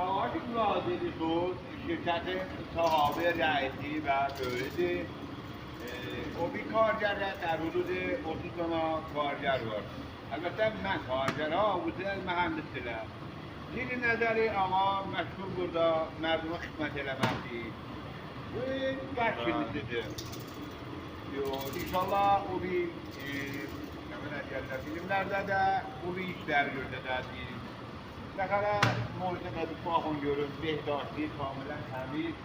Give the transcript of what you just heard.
مواد لازمی بود شرکت صحابه رئیسی و تولید اوبی کارگر در حدود 30 تا کارگر var. البته من کارگرها بوده mühendisler. زیر نظر آقا مشغول burada مردم خدمت eləməkdir. Bu qaç filmdir. İnşallah o bir filmlərdə də o bir işlər gördəcəyik. Ne kadar mucize bir bakın görün, behdاشتی کاملا تمیز.